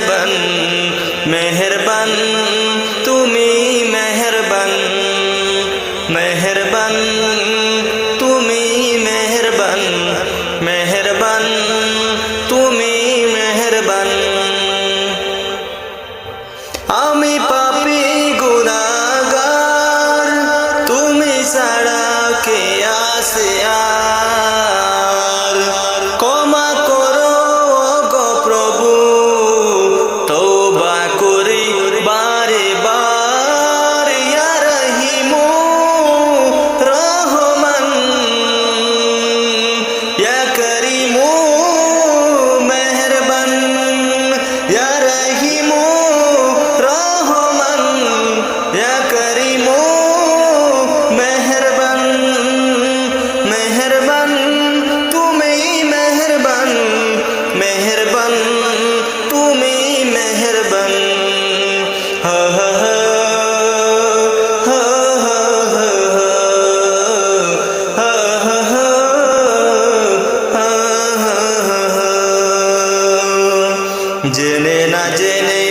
মেহেরবান মেহেরবান তুমি মেহেরবান মেহেরবান তুমি মেহেরবান মেহেরবান তুমি মেহেরবান আমি পাপী গুনাহগার তুমি ছাড়া কে আছে আর ক্ষমা করো গো প্রভু তওবা করি বারে বার ইয়া রহিমু রহমান ইয়া করিমু মেহেরবান ইয়া রহিমু রহমান ইয়া করিমু মেহেরবান মেহেরবান তুমি মেহেরবান মেহেরবান তুমি মেহেরবান হা হা হা হা হা হা জেনে না জেনে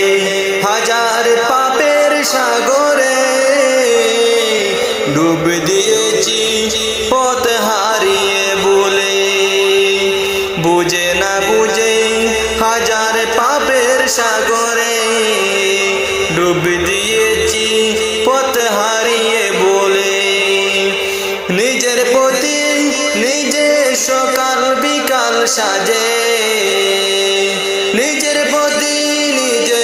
হাজার পাপের সাগরে ডুব দিয়েছি পথ হারিয়ে বলে বুঝে না বুঝে হাজার পাপের সাগরে ডুব দিয়েছি পথ হারিয়ে বলে নিজের প্রতি নিজে সকাল বিকাল সাজে নিজের প্রতি নিজে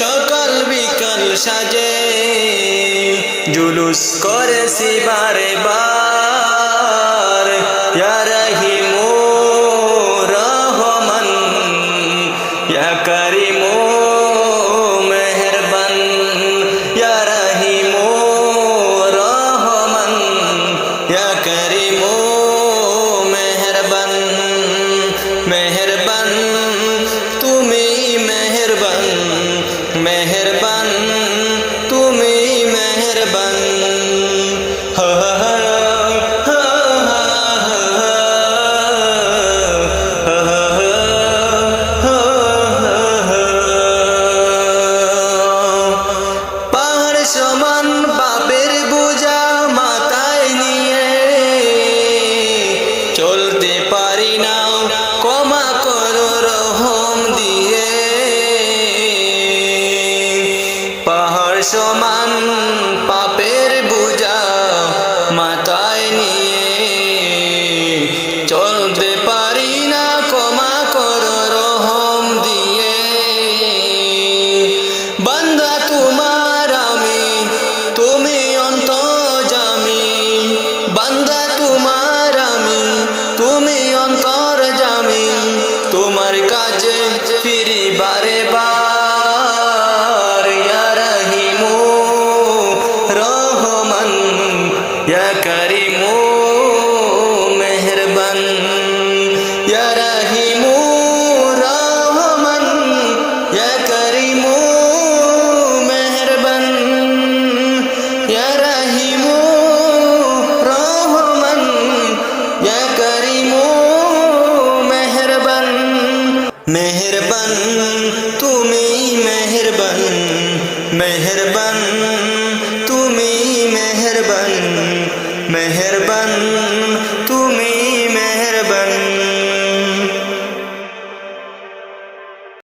সকাল বিকাল সাজে জুলুস করেছি বারে বার ইয়া রহিমু রহমান ইয়া করিমু মেহেরবান ইয়া রহিমু রহমান ইয়া করিমু মেহেরবান মেহেরবান তুমি মেহেরবান মেহেরবান তুমি মেহেরবান হা হা হা হা পাহাড় সমান পাপের বোঝা মাথায় নিয়ে চলতে পারি না ক্ষমা করো রহম দিয়ে পাহাড় সমান পাপের বোঝা মাথায় নিয়ে চলতে পারি না ক্ষমা করো রহম দিয়ে বান্দা তোমার আমি তুমি অন্তর্যামী বান্দা তোমার আমি তুমি অন্তর্যামী তোমার কাছে ফিরি বারে বার ইয়া রহিমু রহমান ইয়া করিমু মেহেরবান ইয়া রহিমু রহমান ইয়া করিমু মেহেরবান ইয়া রহিমু রহমান ইয়া করিমু মেহেরবান মেহেরবান তুমি মেহেরবান মেহেরবান তুমি মেহেরবান মেহেরবান